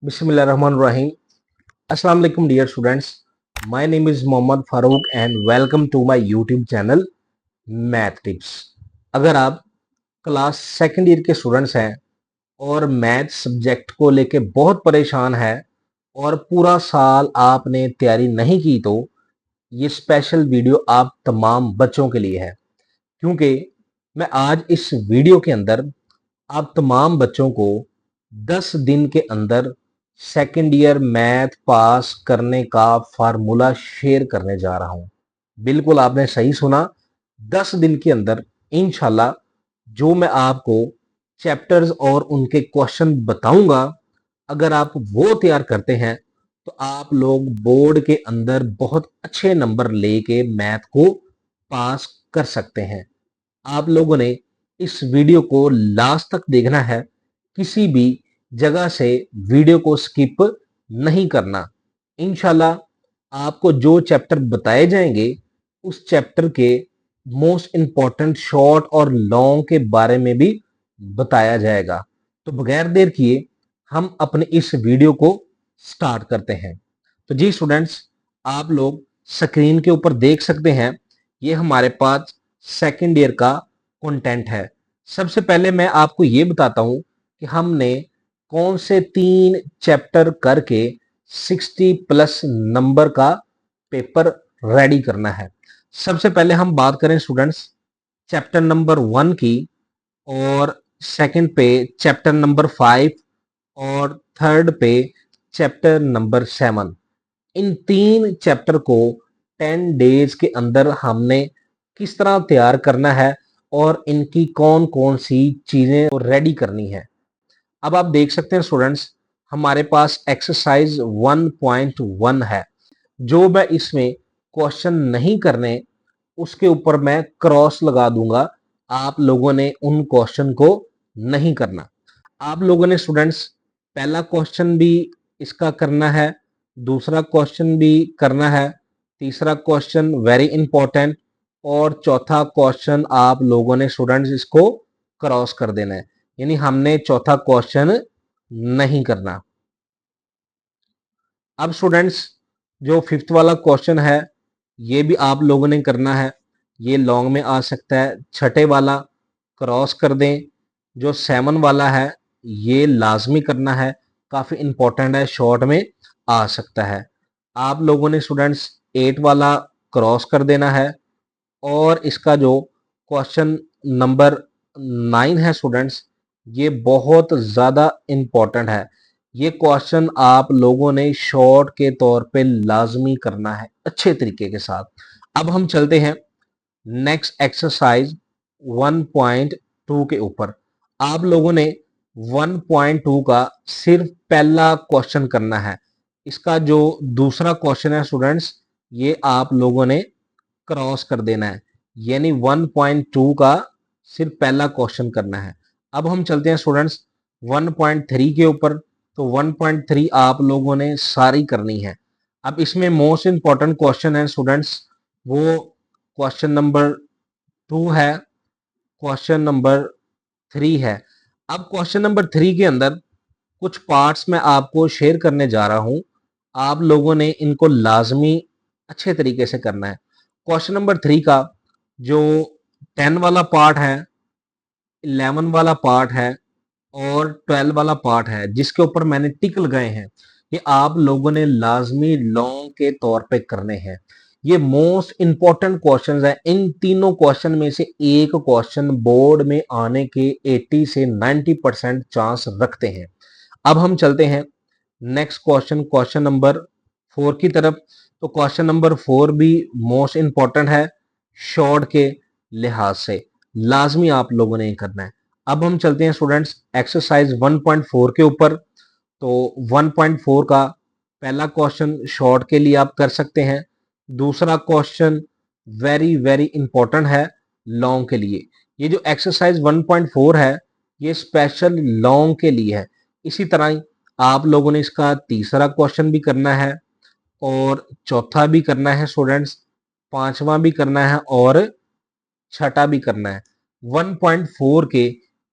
Bismillahirrahmanirrahim. Assalamu alaikum dear students. My name is Mohammad Farouk and welcome to my YouTube channel Math Tips. अगर आप class second year के students हैं और math subject को लेके बहुत परेशान है और पूरा साल आपने तैयारी नहीं की तो ये स्पेशल वीडियो आप तमाम बच्चों के लिए है, क्योंकि मैं आज इस वीडियो के अंदर आप तमाम बच्चों को 10 दिन के अंदर सेकेंड ईयर मैथ पास करने का फार्मूला शेयर करने जा रहा हूं। बिल्कुल आपने सही सुना, 10 दिन के अंदर इंशाल्लाह जो मैं आपको चैप्टर्स और उनके क्वेश्चन बताऊंगा, अगर आप वो तैयार करते हैं तो आप लोग बोर्ड के अंदर बहुत अच्छे नंबर लेके मैथ को पास कर सकते हैं। आप लोगों ने इस वीडियो को लास्ट तक देखना है, किसी भी जगह से वीडियो को स्किप नहीं करना। इंशाल्लाह आपको जो चैप्टर बताए जाएंगे उस चैप्टर के मोस्ट इंपॉर्टेंट शॉर्ट और लॉन्ग के बारे में भी बताया जाएगा। तो बगैर देर किए हम अपने इस वीडियो को स्टार्ट करते हैं। तो जी स्टूडेंट्स, आप लोग स्क्रीन के ऊपर देख सकते हैं, ये हमारे पास सेकेंड ईयर का कंटेंट है। सबसे पहले मैं आपको ये बताता हूं कि हमने कौन से 3 चैप्टर करके 60 प्लस नंबर का पेपर रेडी करना है। सबसे पहले हम बात करें स्टूडेंट्स चैप्टर नंबर 1 की, और सेकंड पे चैप्टर नंबर 5 और थर्ड पे चैप्टर नंबर 7। इन 3 चैप्टर को 10 डेज के अंदर हमने किस तरह तैयार करना है और इनकी कौन कौन सी चीजें रेडी करनी है। अब आप देख सकते हैं स्टूडेंट्स, हमारे पास एक्सरसाइज 1.1 है। जो मैं इसमें क्वेश्चन नहीं करने उसके ऊपर मैं क्रॉस लगा दूंगा। आप लोगों ने उन क्वेश्चन को नहीं करना। आप लोगों ने स्टूडेंट्स पहला क्वेश्चन भी इसका करना है, दूसरा क्वेश्चन भी करना है, तीसरा क्वेश्चन वेरी इंपॉर्टेंट, और चौथा क्वेश्चन आप लोगों ने स्टूडेंट्स इसको क्रॉस कर देना है, यानी हमने चौथा क्वेश्चन नहीं करना। अब स्टूडेंट्स जो फिफ्थ वाला क्वेश्चन है ये भी आप लोगों ने करना है, ये लॉन्ग में आ सकता है, छठे वाला क्रॉस कर दें। जो 7 वाला है ये लाजमी करना है, काफी इंपॉर्टेंट है, शॉर्ट में आ सकता है। आप लोगों ने स्टूडेंट्स 8 वाला क्रॉस कर देना है, और इसका जो क्वेश्चन नंबर 9 है स्टूडेंट्स, ये बहुत ज़्यादा इम्पोर्टेंट है। ये क्वेश्चन आप लोगों ने शॉर्ट के तौर पे लाजमी करना है अच्छे तरीके के साथ। अब हम चलते हैं नेक्स्ट एक्सरसाइज 1.2 के ऊपर। आप लोगों ने 1.2 का सिर्फ पहला क्वेश्चन करना है। इसका जो दूसरा क्वेश्चन है स्टूडेंट्स, ये आप लोगों ने क्रॉस कर देना है, यानी 1.2 का सिर्फ पहला क्वेश्चन करना है। अब हम चलते हैं स्टूडेंट्स 1.3 के ऊपर। तो 1.3 आप लोगों ने सारी करनी है। अब इसमें मोस्ट इंपॉर्टेंट क्वेश्चन है स्टूडेंट्स, वो क्वेश्चन नंबर 2 है, क्वेश्चन नंबर 3 है। अब क्वेश्चन नंबर 3 के अंदर कुछ पार्ट्स मैं आपको शेयर करने जा रहा हूं, आप लोगों ने इनको लाजमी अच्छे तरीके से करना है। क्वेश्चन नंबर 3 का जो 10 वाला पार्ट है, 11 वाला पार्ट है और 12 वाला पार्ट है, जिसके ऊपर मैंने टिक लगाए हैं, ये आप लोगों ने लाजमी लॉन्ग के तौर पे करने हैं। ये मोस्ट इंपॉर्टेंट क्वेश्चंस है। इन तीनों क्वेश्चन में से एक क्वेश्चन बोर्ड में आने के 80 से 90% चांस रखते हैं। अब हम चलते हैं नेक्स्ट क्वेश्चन, क्वेश्चन नंबर 4 की तरफ। तो क्वेश्चन नंबर 4 भी मोस्ट इंपॉर्टेंट है, शॉर्ट के लिहाज से लाजमी आप लोगों ने करना है। अब हम चलते हैं स्टूडेंट्स एक्सरसाइज 1.4 के ऊपर। तो 1.4 का पहला क्वेश्चन शॉर्ट के लिए आप कर सकते हैं, दूसरा क्वेश्चन वेरी वेरी इंपॉर्टेंट है लॉन्ग के लिए। ये जो एक्सरसाइज 1.4 है ये स्पेशल लॉन्ग के लिए है। इसी तरह ही आप लोगों ने इसका तीसरा क्वेश्चन भी करना है और चौथा भी करना है स्टूडेंट्स, पांचवा भी करना है और छठा भी करना है। 1.4 के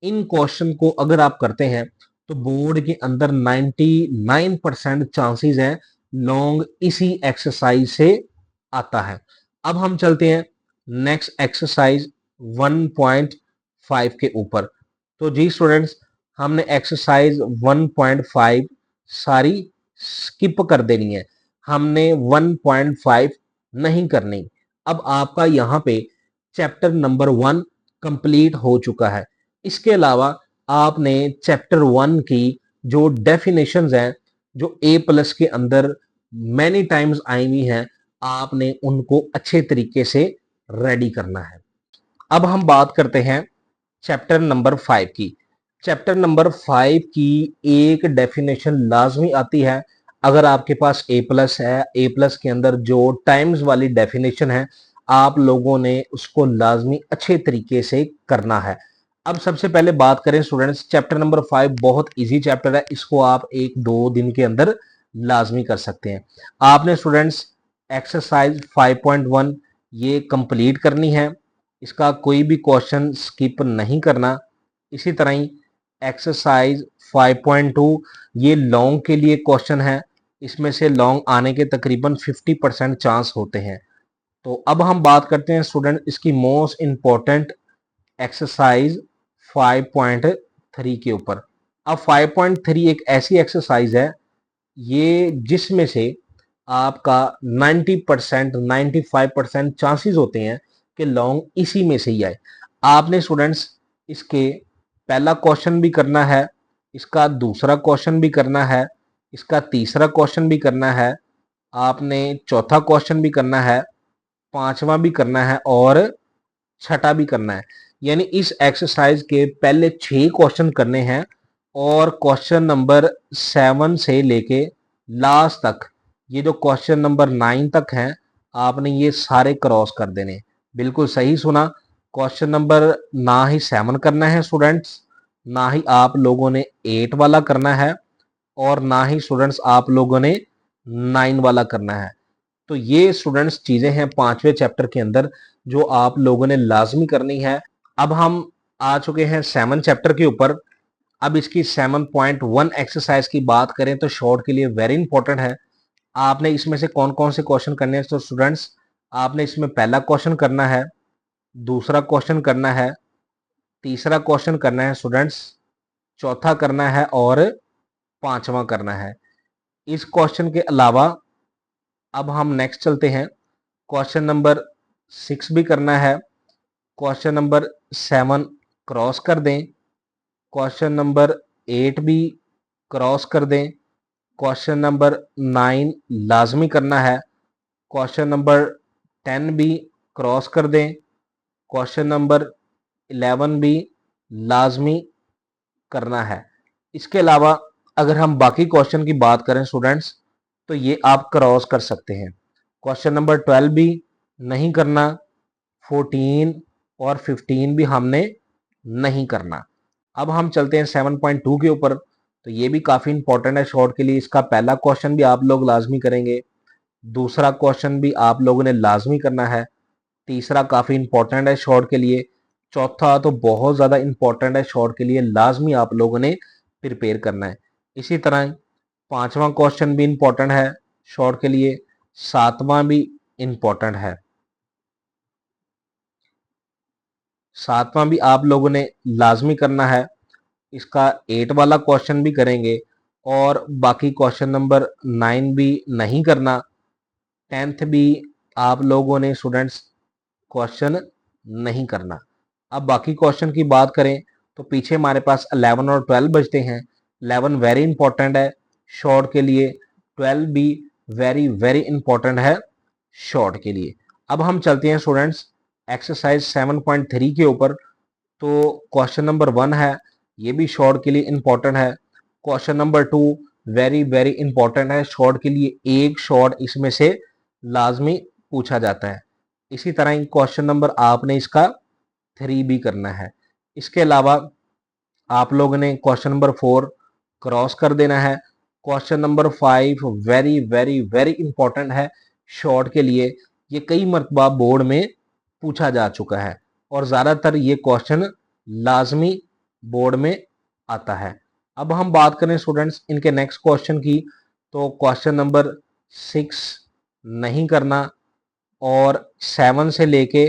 इन क्वेश्चन को अगर आप करते हैं तो बोर्ड के अंदर 99% चांसेस है लॉन्ग इसी एक्सरसाइज से आता है। अब हम चलते हैं नेक्स्ट एक्सरसाइज 1.5 के ऊपर। तो जी स्टूडेंट्स, हमने एक्सरसाइज 1.5 सारी स्किप कर देनी है, हमने 1.5 नहीं करनी। अब आपका यहाँ पे चैप्टर नंबर 1 कंप्लीट हो चुका है। इसके अलावा आपने चैप्टर 1 की जो डेफिनेशंस हैं, जो ए प्लस के अंदर मैनी टाइम्स आई हुई हैं, आपने उनको अच्छे तरीके से रेडी करना है। अब हम बात करते हैं चैप्टर नंबर 5 की। चैप्टर नंबर 5 की एक डेफिनेशन लाजमी आती है। अगर आपके पास ए प्लस है, ए प्लस के अंदर जो टाइम्स वाली डेफिनेशन है, आप लोगों ने उसको लाजमी अच्छे तरीके से करना है। अब सबसे पहले बात करें स्टूडेंट्स, चैप्टर नंबर 5 बहुत इजी चैप्टर है, इसको आप 1-2 दिन के अंदर लाजमी कर सकते हैं। आपने स्टूडेंट्स एक्सरसाइज 5.1 ये कंप्लीट करनी है, इसका कोई भी क्वेश्चन स्किप नहीं करना। इसी तरह ही एक्सरसाइज 5.2 ये लॉन्ग के लिए क्वेश्चन है, इसमें से लॉन्ग आने के तकरीबन 50% चांस होते हैं। तो अब हम बात करते हैं स्टूडेंट इसकी मोस्ट इंपॉर्टेंट एक्सरसाइज 5.3 के ऊपर। अब 5.3 एक ऐसी एक्सरसाइज है ये जिसमें से आपका 90% 95% चांसेस होते हैं कि लॉन्ग इसी में से ही आए। आपने स्टूडेंट्स इसके पहला क्वेश्चन भी करना है, इसका दूसरा क्वेश्चन भी करना है, इसका तीसरा क्वेश्चन भी करना है, आपने चौथा क्वेश्चन भी करना है, पांचवा भी करना है और छठा भी करना है। यानी इस एक्सरसाइज के पहले 6 क्वेश्चन करने हैं और क्वेश्चन नंबर 7 से लेके लास्ट तक, ये जो क्वेश्चन नंबर 9 तक हैं, आपने ये सारे क्रॉस कर देने। बिल्कुल सही सुना, क्वेश्चन नंबर ना ही 7 करना है स्टूडेंट्स, ना ही आप लोगों ने 8 वाला करना है और ना ही स्टूडेंट्स आप लोगों ने 9 वाला करना है। तो ये स्टूडेंट्स चीजें हैं 5वें चैप्टर के अंदर जो आप लोगों ने लाजमी करनी है। अब हम आ चुके हैं 7 चैप्टर के ऊपर। अब इसकी 7.1 एक्सरसाइज की बात करें तो शॉर्ट के लिए वेरी इंपॉर्टेंट है। आपने इसमें से कौन कौन से क्वेश्चन करने हैं? तो स्टूडेंट्स आपने इसमें पहला क्वेश्चन करना है, दूसरा क्वेश्चन करना है, तीसरा क्वेश्चन करना है स्टूडेंट्स, चौथा करना है और पांचवा करना है। इस क्वेश्चन के अलावा अब हम नेक्स्ट चलते हैं, क्वेश्चन नंबर 6 भी करना है, क्वेश्चन नंबर 7 क्रॉस कर दें, क्वेश्चन नंबर 8 भी क्रॉस कर दें, क्वेश्चन नंबर 9 लाजमी करना है, क्वेश्चन नंबर 10 भी क्रॉस कर दें, क्वेश्चन नंबर 11 भी लाजमी करना है। इसके अलावा अगर हम बाकी क्वेश्चन की बात करें स्टूडेंट्स, तो ये आप क्रॉस कर सकते हैं। क्वेश्चन नंबर 12 भी नहीं करना, 14 और 15 भी हमने नहीं करना। अब हम चलते हैं 7.2 के ऊपर। तो ये भी काफ़ी इंपॉर्टेंट है शॉर्ट के लिए। इसका पहला क्वेश्चन भी आप लोग लाजमी करेंगे, दूसरा क्वेश्चन भी आप लोगों ने लाजमी करना है, तीसरा काफ़ी इंपॉर्टेंट है शॉर्ट के लिए, चौथा तो बहुत ज़्यादा इंपॉर्टेंट है शॉर्ट के लिए, लाजमी आप लोगों ने प्रिपेयर करना है। इसी तरह पांचवा क्वेश्चन भी इंपॉर्टेंट है शॉर्ट के लिए, सातवां भी इंपॉर्टेंट है, सातवां भी आप लोगों ने लाजमी करना है। इसका 8 वाला क्वेश्चन भी करेंगे और बाकी क्वेश्चन नंबर 9 भी नहीं करना, 10th भी आप लोगों ने स्टूडेंट्स क्वेश्चन नहीं करना। अब बाकी क्वेश्चन की बात करें तो पीछे हमारे पास 11 और 12 बचते हैं। 11 वेरी इंपॉर्टेंट है शॉर्ट के लिए, 12 भी वेरी वेरी इंपॉर्टेंट है शॉर्ट के लिए। अब हम चलते हैं स्टूडेंट्स एक्सरसाइज 7.3 के ऊपर। तो क्वेश्चन नंबर 1 है, ये भी शॉर्ट के लिए इंपॉर्टेंट है। Question number 2 very very important है शॉर्ट के लिए, एक शॉर्ट इसमें से लाजमी पूछा जाता है। इसी तरह क्वेश्चन नंबर आपने इसका 3 भी करना है। इसके अलावा आप लोगों ने क्वेश्चन नंबर 4 क्रॉस कर देना है। Question number 5 very very very important है शॉर्ट के लिए, ये कई मरतबा बोर्ड में पूछा जा चुका है और ज़्यादातर ये क्वेश्चन लाजमी बोर्ड में आता है। अब हम बात करें स्टूडेंट्स इनके नेक्स्ट क्वेश्चन की, तो क्वेश्चन नंबर 6 नहीं करना, और 7 से लेके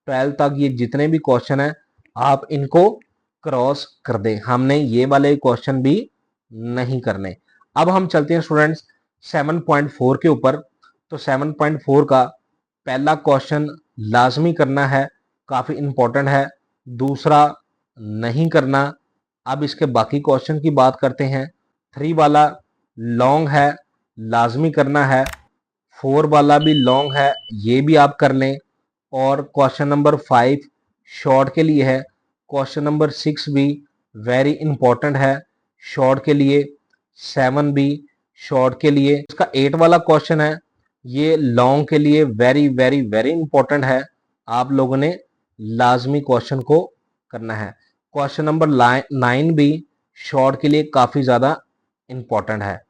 12 तक ये जितने भी क्वेश्चन हैं आप इनको क्रॉस कर दें, हमने ये वाले क्वेश्चन भी नहीं करने। अब हम चलते हैं स्टूडेंट्स 7.4 के ऊपर। तो 7.4 का पहला क्वेश्चन लाजमी करना है, काफी इंपॉर्टेंट है। दूसरा नहीं करना। अब इसके बाकी क्वेश्चन की बात करते हैं। 3 वाला लॉन्ग है, लाजमी करना है। 4 वाला भी लॉन्ग है, ये भी आप कर लें। और क्वेश्चन नंबर 5 शॉर्ट के लिए है। क्वेश्चन नंबर 6 भी वेरी इंपॉर्टेंट है शॉर्ट के लिए। 7 भी शॉर्ट के लिए। इसका 8 वाला क्वेश्चन है, ये लॉन्ग के लिए वेरी वेरी वेरी इंपॉर्टेंट है, आप लोगों ने लाजमी क्वेश्चन को करना है। क्वेश्चन नंबर 9 भी शॉर्ट के लिए काफी ज्यादा इंपॉर्टेंट है।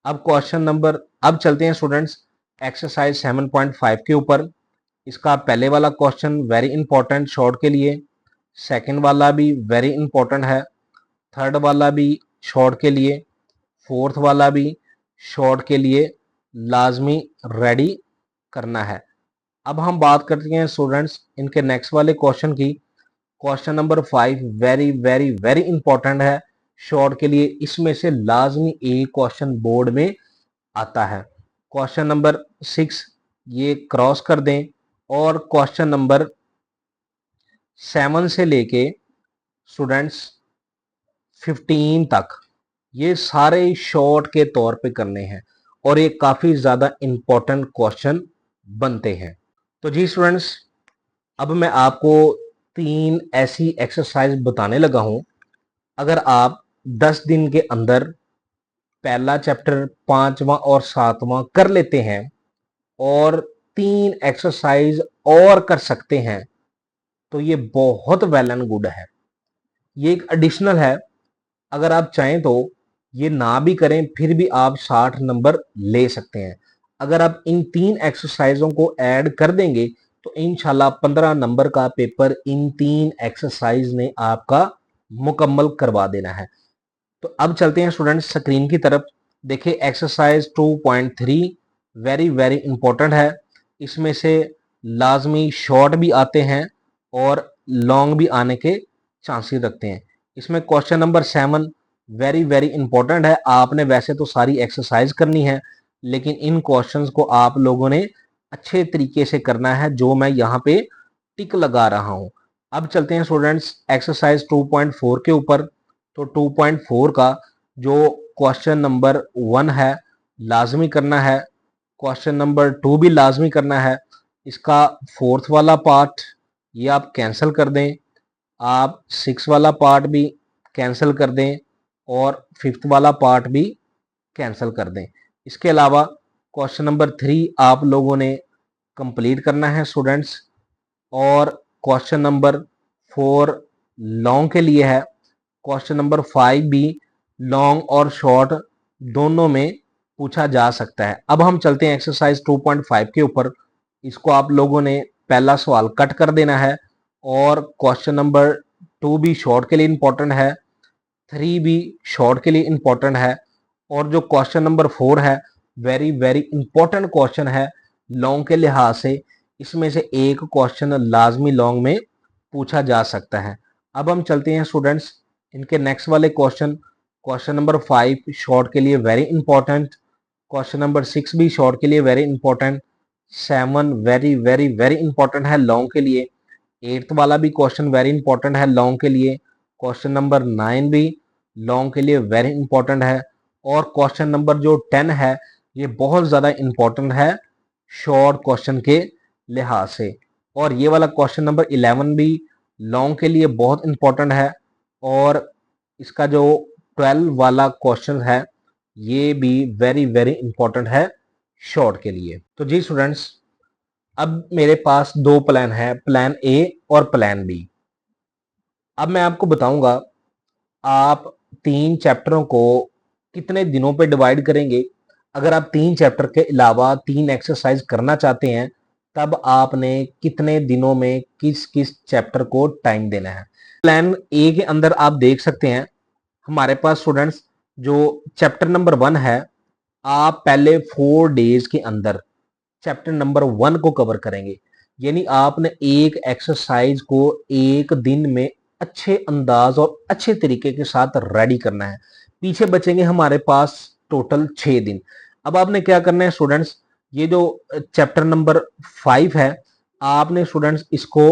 अब चलते हैं स्टूडेंट्स एक्सरसाइज 7.5 के ऊपर। इसका पहले वाला क्वेश्चन वेरी इंपॉर्टेंट शॉर्ट के लिए, सेकंड वाला भी वेरी इंपॉर्टेंट है, थर्ड वाला भी शॉर्ट के लिए, फोर्थ वाला भी शॉर्ट के लिए लाजमी रेडी करना है। अब हम बात करते हैं स्टूडेंट्स इनके नेक्स्ट वाले क्वेश्चन की। Question number 5 very very very important है शॉर्ट के लिए, इसमें से लाजमी एक क्वेश्चन बोर्ड में आता है। क्वेश्चन नंबर 6 ये क्रॉस कर दें, और क्वेश्चन नंबर 7 से लेके स्टूडेंट्स 15 तक ये सारे शॉर्ट के तौर पे करने हैं, और ये काफी ज्यादा इंपॉर्टेंट क्वेश्चन बनते हैं। तो जी स्टूडेंट्स, अब मैं आपको 3 ऐसी एक्सरसाइज बताने लगा हूं। अगर आप 10 दिन के अंदर पहला चैप्टर 5वां और 7वां कर लेते हैं, और 3 एक्सरसाइज और कर सकते हैं, तो ये बहुत वेल एंड गुड है। ये एक एडिशनल है, अगर आप चाहें तो ये ना भी करें फिर भी आप 60 नंबर ले सकते हैं। अगर आप इन 3 एक्सरसाइजों को ऐड कर देंगे तो इंशाल्लाह 15 नंबर का पेपर इन 3 एक्सरसाइज ने आपका मुकम्मल करवा देना है। तो अब चलते हैं स्टूडेंट्स स्क्रीन की तरफ। देखिए एक्सरसाइज 2.3 वेरी वेरी इंपॉर्टेंट है। इसमें से लाजमी शॉर्ट भी आते हैं और लॉन्ग भी आने के चांसेस रखते हैं। इसमें question number 7 very very important है। आपने वैसे तो सारी एक्सरसाइज करनी है, लेकिन इन क्वेश्चंस को आप लोगों ने अच्छे तरीके से करना है, जो मैं यहाँ पे टिक लगा रहा हूँ। अब चलते हैं स्टूडेंट्स एक्सरसाइज 2.4 के ऊपर। तो 2.4 का जो क्वेश्चन नंबर 1 है लाजमी करना है, क्वेश्चन नंबर 2 भी लाजमी करना है। इसका फोर्थ वाला पार्ट ये आप कैंसिल कर दें, आप 6 वाला पार्ट भी कैंसिल कर दें, और 5th वाला पार्ट भी कैंसिल कर दें। इसके अलावा क्वेश्चन नंबर 3 आप लोगों ने कंप्लीट करना है स्टूडेंट्स, और क्वेश्चन नंबर 4 लॉन्ग के लिए है। क्वेश्चन नंबर 5 भी लॉन्ग और शॉर्ट दोनों में पूछा जा सकता है। अब हम चलते हैं एक्सरसाइज 2.5 के ऊपर। इसको आप लोगों ने पहला सवाल कट कर देना है, और क्वेश्चन नंबर 2 भी शॉर्ट के लिए इंपॉर्टेंट है, 3 भी शॉर्ट के लिए इंपॉर्टेंट है, और जो क्वेश्चन नंबर 4 है वेरी वेरी इंपॉर्टेंट क्वेश्चन है लॉन्ग के लिहाज से। इसमें से एक क्वेश्चन लाजमी लॉन्ग में पूछा जा सकता है। अब हम चलते हैं स्टूडेंट्स इनके नेक्स्ट वाले क्वेश्चन। क्वेश्चन नंबर 5 शॉर्ट के लिए वेरी इंपॉर्टेंट, क्वेश्चन नंबर 6 भी शॉर्ट के लिए very important, 7 very very very important है लॉन्ग के लिए, 8th वाला भी क्वेश्चन वेरी इंपॉर्टेंट है लॉन्ग के लिए, क्वेश्चन नंबर 9 भी लॉन्ग के लिए वेरी इंपॉर्टेंट है, और क्वेश्चन नंबर जो 10 है ये बहुत ज़्यादा इंपॉर्टेंट है शॉर्ट क्वेश्चन के लिहाज से, और ये वाला क्वेश्चन नंबर 11 भी लॉन्ग के लिए बहुत इंपॉर्टेंट है, और इसका जो 12 वाला क्वेश्चन है ये भी वेरी वेरी इंपॉर्टेंट है शॉर्ट के लिए। तो जी स्टूडेंट्स, अब मेरे पास दो प्लान है, प्लान ए और प्लान बी। अब मैं आपको बताऊंगा आप 3 चैप्टरों को कितने दिनों पे डिवाइड करेंगे। अगर आप 3 चैप्टर के अलावा 3 एक्सरसाइज करना चाहते हैं, तब आपने कितने दिनों में किस किस चैप्टर को टाइम देना है। प्लान ए के अंदर आप देख सकते हैं हमारे पास स्टूडेंट्स जो चैप्टर नंबर 1 है, आप पहले 4 डेज के अंदर चैप्टर नंबर 1 को कवर करेंगे। यानी आपने एक एक्सरसाइज को एक दिन में अच्छे अंदाज और अच्छे तरीके के साथ रेडी करना है। पीछे बचेंगे हमारे पास टोटल 6 दिन। अब आपने क्या करना है स्टूडेंट्स, ये जो चैप्टर नंबर 5 है, आपने स्टूडेंट्स इसको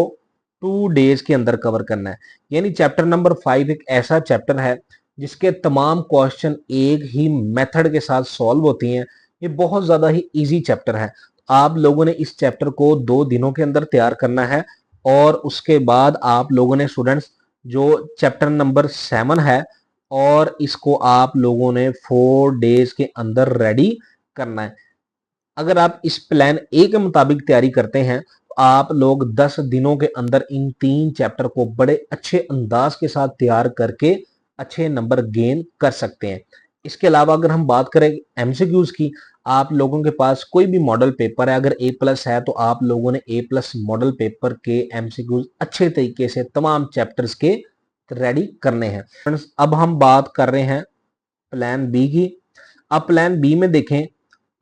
2 डेज के अंदर कवर करना है। यानी चैप्टर नंबर 5 एक ऐसा चैप्टर है जिसके तमाम क्वेश्चन एक ही मेथड के साथ सॉल्व होती हैं। ये बहुत ज्यादा ही इजी चैप्टर है। आप लोगों ने इस चैप्टर को 2 दिनों के अंदर तैयार करना है और उसके बाद आप लोगों ने स्टूडेंट्स जो चैप्टर नंबर 7 है और इसको आप लोगों ने 4 डेज के अंदर रेडी करना है। अगर आप इस प्लान ए के मुताबिक तैयारी करते हैं तो आप लोग 10 दिनों के अंदर इन 3 चैप्टर को बड़े अच्छे अंदाज के साथ तैयार करके अच्छे नंबर गेन कर सकते हैं। इसके अलावा अगर हम बात करें एमसीक्यूज की, आप लोगों के पास कोई भी मॉडल पेपर है, अगर ए प्लस है तो आप लोगों ने ए प्लस मॉडल पेपर के एमसीक्यूज अच्छे तरीके से तमाम चैप्टर्स के रेडी करने हैं। फ्रेंड्स, अब हम बात कर रहे हैं प्लान बी की। अब प्लान बी में देखें,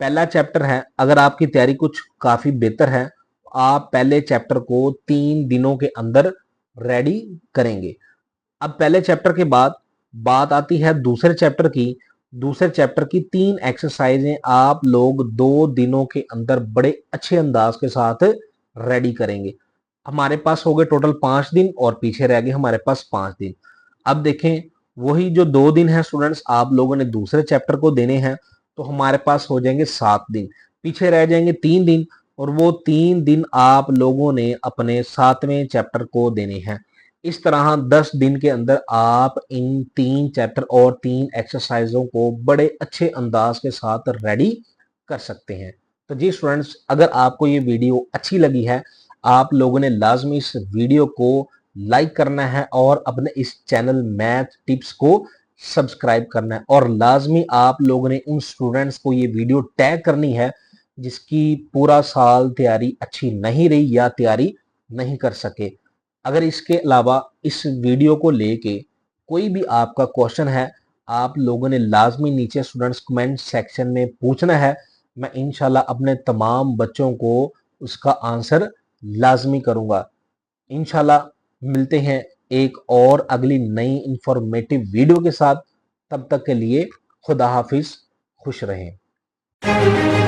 पहला चैप्टर है, अगर आपकी तैयारी कुछ काफी बेहतर है आप पहले चैप्टर को 3 दिनों के अंदर रेडी करेंगे। अब पहले चैप्टर के बाद बात आती है दूसरे चैप्टर की। दूसरे चैप्टर की 3 एक्सरसाइजें आप लोग 2 दिनों के अंदर बड़े अच्छे अंदाज के साथ रेडी करेंगे। हमारे पास हो गए टोटल 5 दिन और पीछे रह गए हमारे पास 5 दिन। अब देखें, वही जो 2 दिन है स्टूडेंट्स आप लोगों ने दूसरे चैप्टर को देने हैं तो हमारे पास हो जाएंगे 7 दिन, पीछे रह जाएंगे 3 दिन और वो 3 दिन आप लोगों ने अपने 7वें चैप्टर को देने हैं। इस तरह 10 दिन के अंदर आप इन 3 चैप्टर और 3 एक्सरसाइजों को बड़े अच्छे अंदाज के साथ रेडी कर सकते हैं। तो जी स्टूडेंट्स, अगर आपको ये वीडियो अच्छी लगी है आप लोगों ने लाजमी इस वीडियो को लाइक करना है और अपने इस चैनल मैथ टिप्स को सब्सक्राइब करना है और लाजमी आप लोगों ने उन स्टूडेंट्स को ये वीडियो टैग करनी है जिसकी पूरा साल तैयारी अच्छी नहीं रही या तैयारी नहीं कर सके। अगर इसके अलावा इस वीडियो को लेके कोई भी आपका क्वेश्चन है आप लोगों ने लाजमी नीचे स्टूडेंट्स कमेंट सेक्शन में पूछना है। मैं इंशाल्लाह अपने तमाम बच्चों को उसका आंसर लाजमी करूंगा। इंशाल्लाह मिलते हैं एक और अगली नई इंफॉर्मेटिव वीडियो के साथ। तब तक के लिए खुदा हाफिज, खुश रहें।